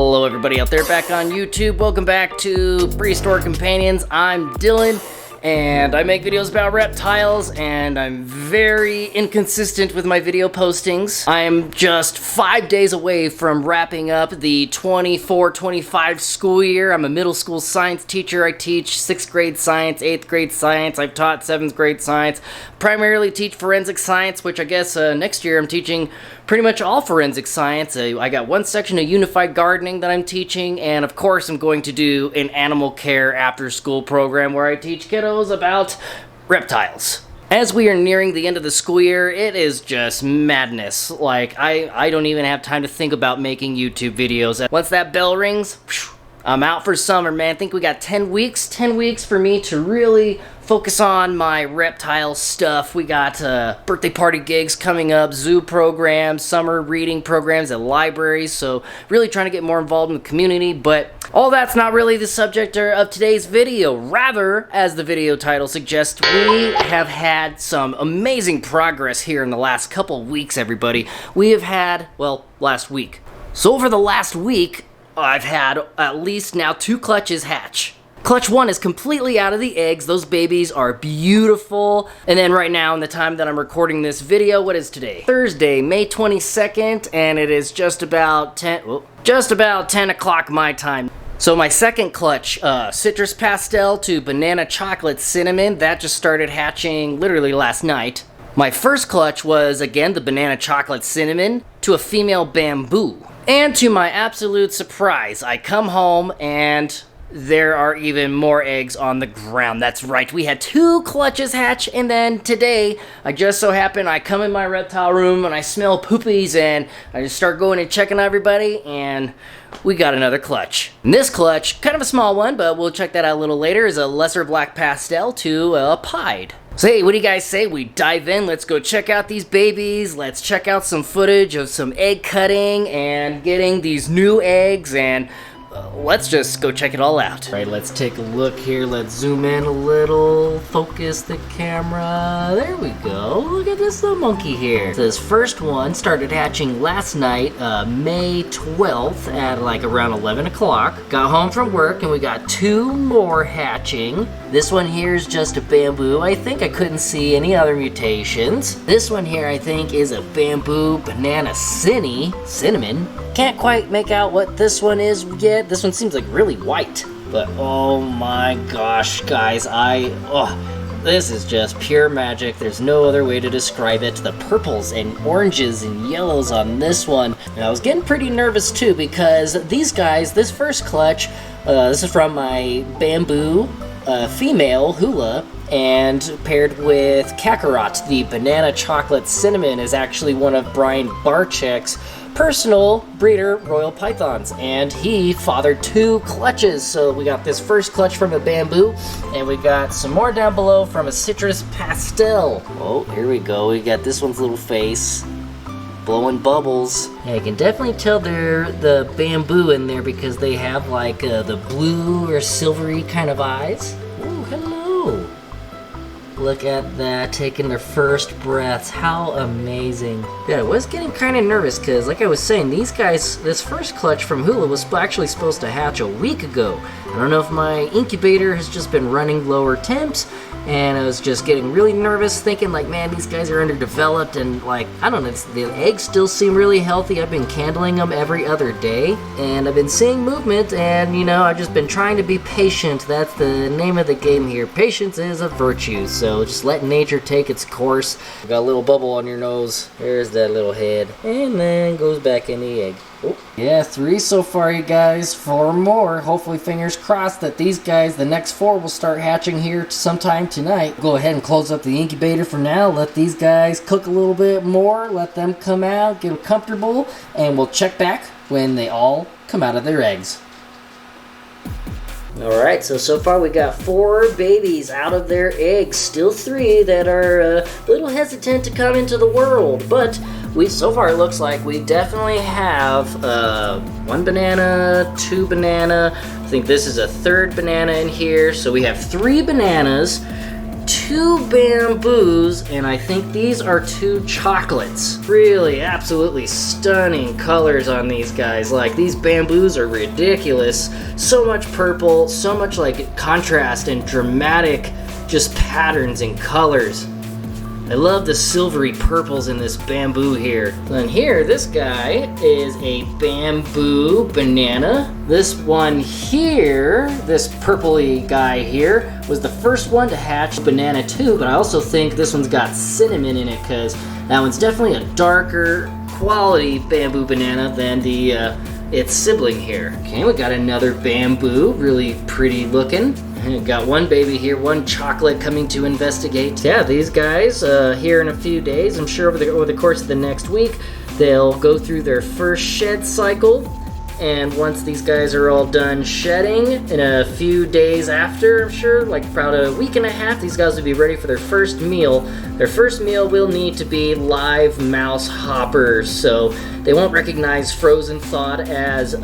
Hello everybody out there back on YouTube. Welcome back to Prehistoric Companions. I'm Dylan and I make videos about reptiles and I'm very inconsistent with my video postings. I'm just 5 days away from wrapping up the 24-25 school year. I'm a middle school science teacher. I teach 6th grade science, 8th grade science. I've taught 7th grade science. Primarily teach forensic science, which I guess next year I'm teaching pretty much all forensic science. I got one section of unified gardening that I'm teaching, and of course I'm going to do an animal care after school program where I teach kiddos about reptiles. As we are nearing the end of the school year, it is just madness. Like, I don't even have time to think about making YouTube videos. Once that bell rings, I'm out for summer, man. I think we got 10 weeks for me to really focus on my reptile stuff. We got birthday party gigs coming up, zoo programs, summer reading programs at libraries, so really trying to get more involved in the community, but all that's not really the subject of today's video. Rather, as the video title suggests, we have had some amazing progress here in the last couple weeks, everybody. We have had, well, last week. So over the last week, I've had at least now 2 clutches hatch. Clutch 1 is completely out of the eggs. Those babies are beautiful. And then right now, in the time that I'm recording this video, what is today? Thursday, May 22nd, and it is just about 10 o'clock my time. So my second clutch, citrus pastel to banana chocolate cinnamon, that just started hatching literally last night. My first clutch was, again, the banana chocolate cinnamon to a female bamboo. And to my absolute surprise, I come home and there are even more eggs on the ground. That's right, we had 2 clutches hatch, and then today, I just so happen I come in my reptile room and I smell poopies and I just start going and checking everybody, and we got another clutch. And this clutch, kind of a small one, but we'll check that out a little later, is a lesser black pastel to a pied. So hey, what do you guys say we dive in? Let's go check out these babies. Let's check out some footage of some egg cutting and getting these new eggs, and let's just go check it all out. All right, let's take a look here. Let's zoom in a little, focus the camera. There we go. Look at this little monkey here. So this first one started hatching last night, May 12th at like around 11 o'clock. Got home from work and we got 2 more hatching. This one here is just a bamboo. I think I couldn't see any other mutations. This one here I think is a bamboo banana cinnamon. Can't quite make out what this one is yet. This one seems like really white, but oh my gosh, guys, this is just pure magic. There's no other way to describe it. The purples and oranges and yellows on this one. And I was getting pretty nervous too, because these guys, this first clutch, this is from my bamboo female hula, and paired with Kakarot, the banana chocolate cinnamon, is actually one of Brian Barczyk's personal breeder royal pythons, and he fathered 2 clutches. So we got this first clutch from a bamboo, and we got some more down below from a citrus pastel. Oh, here we go. We got this one's little face blowing bubbles. Yeah, I can definitely tell they're the bamboo in there because they have like the blue or silvery kind of eyes. Ooh, hello. Look at that, taking their first breaths. How amazing. Yeah, I was getting kind of nervous because, like I was saying, these guys, this first clutch from Hula was actually supposed to hatch a week ago. I don't know if my incubator has just been running lower temps, and I was just getting really nervous, thinking like, man, these guys are underdeveloped, and like, I don't know, the eggs still seem really healthy. I've been candling them every other day, and I've been seeing movement, and you know, I've just been trying to be patient. That's the name of the game here. Patience is a virtue, so just let nature take its course. Got a little bubble on your nose. There's that little head, and then goes back in the egg. Oh, yeah, 3 so far, you guys. 4 more. Hopefully, fingers crossed that these guys, the next 4, will start hatching here sometime tonight. Go ahead and close up the incubator for now. Let these guys cook a little bit more. Let them come out, get comfortable, and we'll check back when they all come out of their eggs. Alright, so far we got 4 babies out of their eggs. Still 3 that are a little hesitant to come into the world, but so far it looks like we definitely have 1 banana, 2 banana. I think this is a 3rd banana in here. So we have 3 bananas, 2 bamboos, and I think these are 2 chocolates. Really, absolutely stunning colors on these guys. Like, these bamboos are ridiculous. So much purple, so much like contrast and dramatic just patterns and colors. I love the silvery purples in this bamboo here. And here, this guy is a bamboo banana. This one here, this purpley guy here, was the first one to hatch banana too, but I also think this one's got cinnamon in it because that one's definitely a darker quality bamboo banana than the its sibling here. Okay, we got another bamboo, really pretty looking. Got one baby here, one chocolate coming to investigate. Yeah, these guys here in a few days, I'm sure over the course of the next week, they'll go through their first shed cycle. And once these guys are all done shedding, in a few days after, I'm sure, like about a week and a half, these guys will be ready for their first meal. Their first meal will need to be live mouse hoppers, so they won't recognize frozen thawed as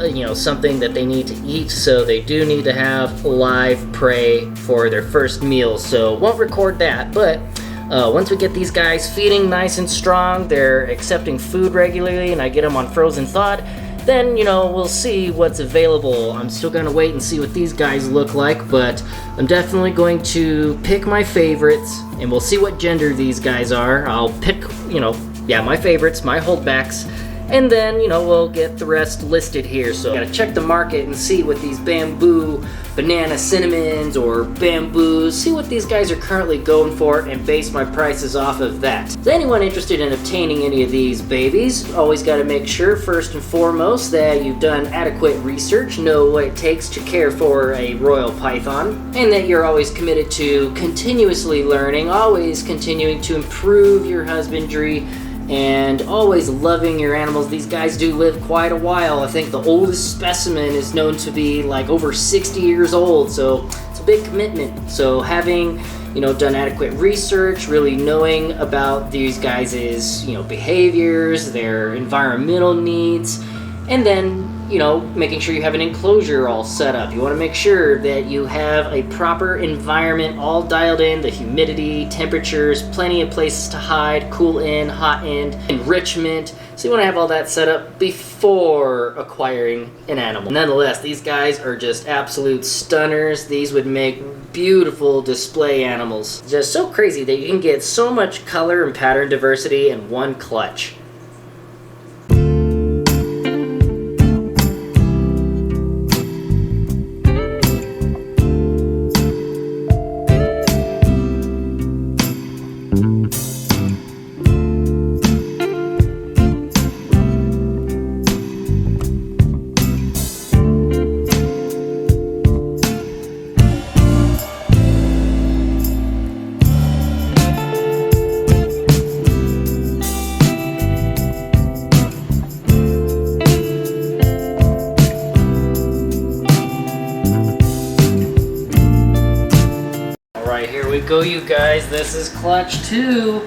something that they need to eat, so they do need to have live prey for their first meal. So won't record that, but once we get these guys feeding nice and strong, they're accepting food regularly, and I get them on frozen thawed, then, we'll see what's available. I'm still gonna wait and see what these guys look like, but I'm definitely going to pick my favorites, and we'll see what gender these guys are. I'll pick, my favorites, my holdbacks, and then, we'll get the rest listed here. So I gotta check the market and see what these bamboo banana cinnamons or bamboos, see what these guys are currently going for and base my prices off of that. Is anyone interested in obtaining any of these babies? Always gotta make sure first and foremost that you've done adequate research, know what it takes to care for a royal python, and that you're always committed to continuously learning, always continuing to improve your husbandry, and always loving your animals. These guys do live quite a while. I think the oldest specimen is known to be like over 60 years old, so it's a big commitment. So having done adequate research, really knowing about these guys' behaviors, their environmental needs, and then making sure you have an enclosure all set up. You want to make sure that you have a proper environment all dialed in, the humidity, temperatures, plenty of places to hide, cool in, hot in, enrichment. So you want to have all that set up before acquiring an animal. Nonetheless, these guys are just absolute stunners. These would make beautiful display animals. Just so crazy that you can get so much color and pattern diversity in one clutch. Here we go, you guys. This is clutch 2.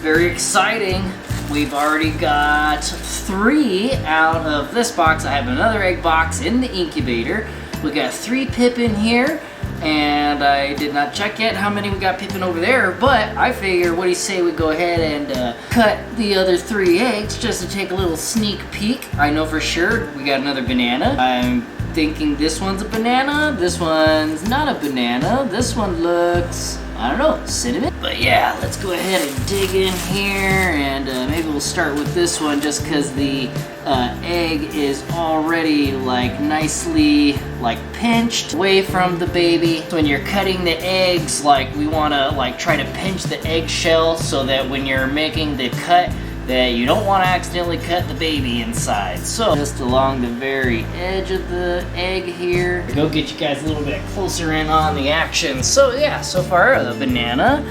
Very exciting. We've already got 3 out of this box. I have another egg box in the incubator. We got 3 pip in here, and I did not check yet how many we got pipping over there, but I figure, what do you say we go ahead and cut the other 3 eggs just to take a little sneak peek. I know for sure we got another banana. I'm thinking this one's a banana, this one's not a banana, this one looks, I don't know, cinnamon? But yeah, let's go ahead and dig in here, and maybe we'll start with this one just because the egg is already like nicely like pinched away from the baby. So when you're cutting the eggs, like we want to like try to pinch the eggshell so that when you're making the cut, that you don't want to accidentally cut the baby inside. So just along the very edge of the egg here. Go get you guys a little bit closer in on the action. So yeah, so far the banana,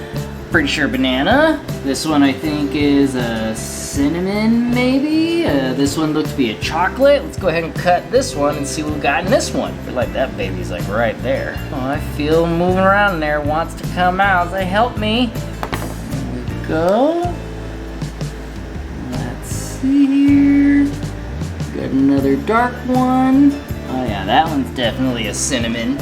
pretty sure banana. This one I think is a cinnamon maybe. This one looks to be a chocolate. Let's go ahead and cut this one and see what we got in this one. I feel like that baby's like right there. Oh, I feel moving around in there, wants to come out. They help me. There we go. Here. Got another dark one. Oh yeah, that one's definitely a cinnamon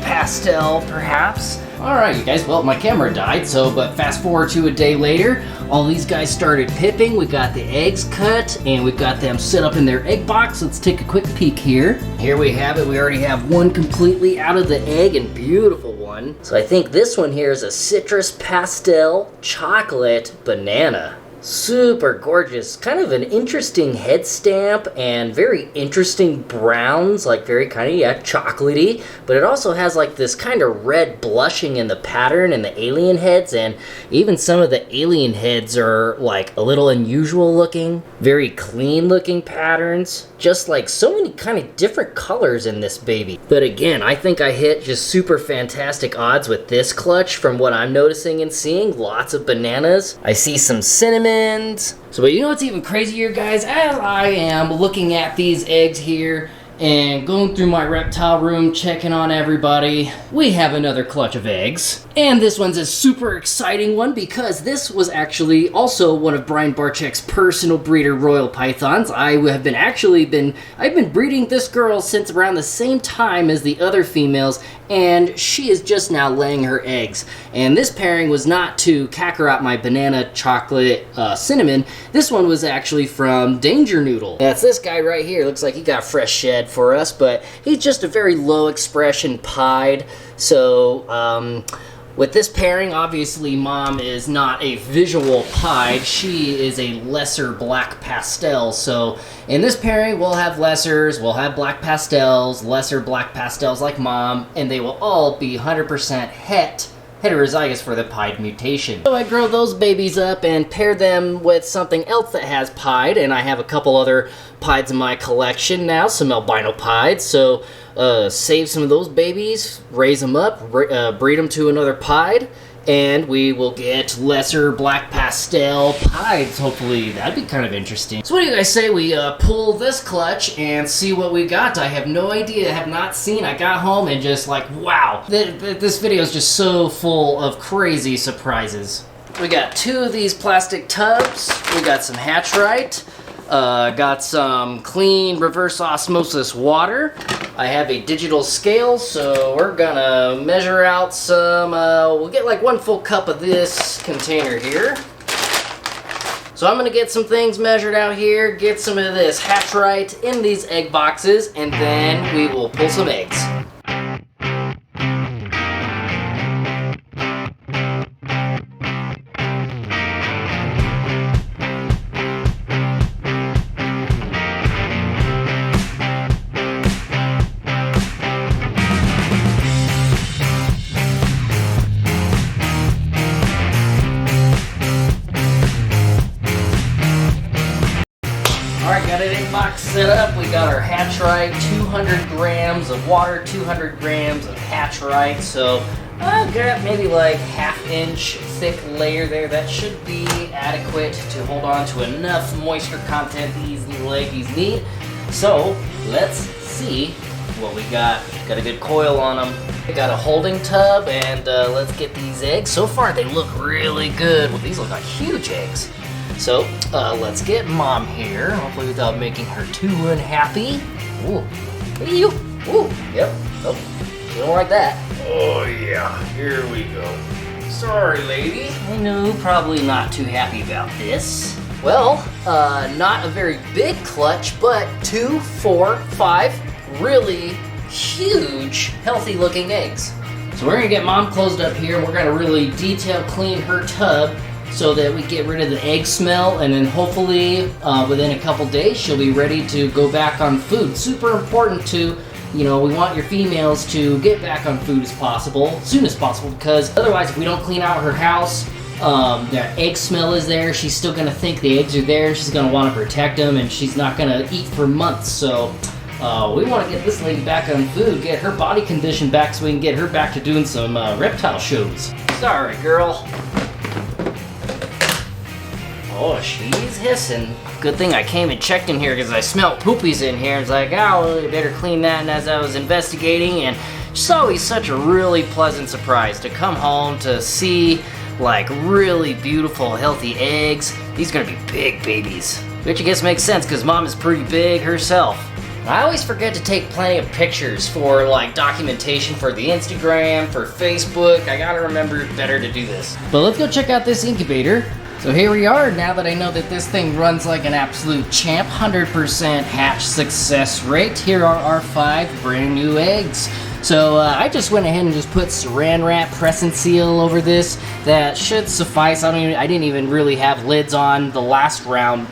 pastel perhaps. Alright, you guys, well, my camera died, but fast forward to a day later, all these guys started pipping. We got the eggs cut, and we've got them set up in their egg box. Let's take a quick peek here. Here we have it. We already have one completely out of the egg, and beautiful one. So I think this one here is a citrus pastel chocolate banana. Super gorgeous, kind of an interesting head stamp and very interesting browns, like very kind of, yeah, chocolatey, but it also has like this kind of red blushing in the pattern and the alien heads, and even some of the alien heads are like a little unusual looking, very clean looking patterns, just like so many kind of different colors in this baby. But again, I think I hit just super fantastic odds with this clutch from what I'm noticing and seeing. Lots of bananas. I see some cinnamon. So, but you know what's even crazier, guys? As I am looking at these eggs here and going through my reptile room, checking on everybody, we have another clutch of eggs. And this one's a super exciting one because this was actually also one of Brian Barczyk's personal breeder royal pythons. I've been breeding this girl since around the same time as the other females, and she is just now laying her eggs. And this pairing was not to Kakarot, my banana chocolate cinnamon. This one was actually from Danger Noodle. That's this guy right here. Looks like he got fresh shed for us, but he's just a very low expression pied. So with this pairing, obviously Mom is not a visual pied. She is a lesser black pastel. So in this pairing, we'll have lessers, we'll have black pastels, lesser black pastels like Mom, and they will all be 100% heterozygous for the pied mutation. So I grow those babies up and pair them with something else that has pied, and I have a couple other pieds in my collection now, some albino pieds. So save some of those babies, raise them up, breed them to another pied, and we will get lesser black pastel pieds, hopefully. That'd be kind of interesting. So what do you guys say we pull this clutch and see what we got? I have no idea, I have not seen. I got home and just like, wow. This video is just so full of crazy surprises. We got 2 of these plastic tubs. We got some Hatchrite. Got some clean reverse osmosis water. I have a digital scale, so we're gonna measure out some, we'll get like 1 full cup of this container here. So I'm gonna get some things measured out here, get some of this Hatchrite in these egg boxes, and then we will pull some eggs. Alright, got an egg box set up. We got our Hatchrite, 200 grams of water, 200 grams of Hatchrite. So I've got maybe like 1/2 inch thick layer there. That should be adequate to hold on to enough moisture content these little eggies need. So let's see what we got. Got a good coil on them. Got a holding tub, and let's get these eggs. So far they look really good. Well, these look like huge eggs. So, let's get Mom here, hopefully without making her too unhappy. Ooh, ew, ooh, yep, oh, she don't like that. Oh yeah, here we go. Sorry, lady. I know, probably not too happy about this. Well, not a very big clutch, but 2, 4, 5 really huge, healthy looking eggs. So we're gonna get Mom closed up here, and we're gonna really detail clean her tub so that we get rid of the egg smell, and then hopefully within a couple days she'll be ready to go back on food. Super important to, you know, we want your females to get back on food as soon as possible, because otherwise if we don't clean out her house, that egg smell is there, she's still gonna think the eggs are there, she's gonna wanna protect them, and she's not gonna eat for months. So we wanna get this lady back on food, get her body condition back so we can get her back to doing some reptile shows. Sorry, girl. Oh, she's hissing. Good thing I came and checked in here because I smelled poopies in here. It's like, oh, you better clean that. And as I was investigating, and it's always such a really pleasant surprise to come home to see like really beautiful, healthy eggs. These are gonna be big babies, which I guess makes sense because Mom is pretty big herself. I always forget to take plenty of pictures for like documentation for the Instagram, for Facebook. I gotta remember better to do this. But let's go check out this incubator. So here we are, now that I know that this thing runs like an absolute champ, 100% hatch success rate. Here are our 5 brand new eggs. So I just went ahead and just put saran wrap press and seal over this. That should suffice. I didn't even really have lids on the last round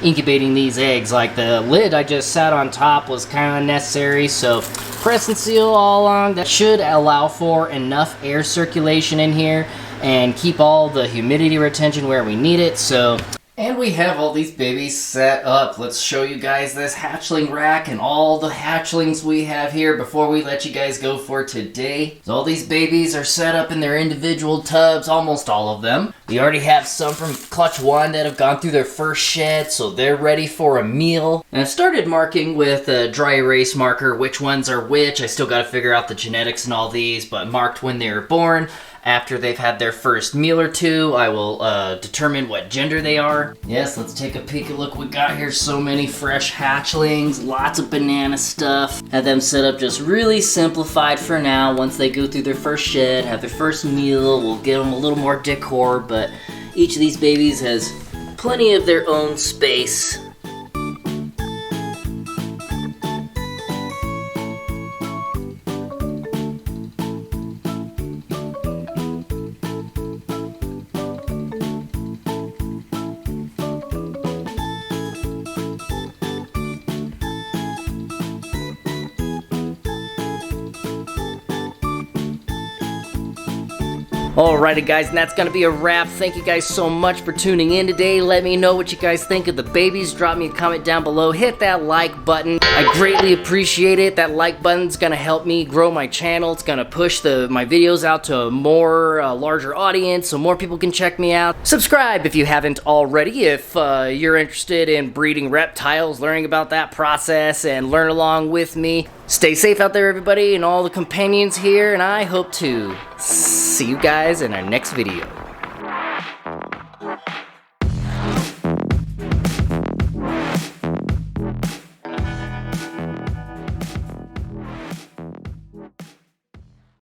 incubating these eggs. Like the lid I just sat on top was kind of unnecessary, so press and seal all along. That should allow for enough air circulation in here and keep all the humidity retention where we need it. So, and we have all these babies set up. Let's show you guys this hatchling rack and all the hatchlings we have here before we let you guys go for today. So all these babies are set up in their individual tubs, almost all of them. We already have some from Clutch 1 that have gone through their first shed, so they're ready for a meal. And I started marking with a dry erase marker which ones are which. I still got to figure out the genetics and all these, but marked when they were born. After they've had their first meal or two, I will determine what gender they are. Yes, let's take a peek at look we got here. So many fresh hatchlings, lots of banana stuff. Have them set up just really simplified for now. Once they go through their first shed, have their first meal, we'll give them a little more decor, but each of these babies has plenty of their own space. Alrighty guys, and that's gonna be a wrap. Thank you guys so much for tuning in today. Let me know what you guys think of the babies. Drop me a comment down below. Hit that like button. I greatly appreciate it. That like button's gonna help me grow my channel. It's gonna push my videos out to a more larger audience so more people can check me out. Subscribe if you haven't already. If you're interested in breeding reptiles, learning about that process, and learn along with me. Stay safe out there, everybody, and all the companions here, and I hope to see you guys in our next video.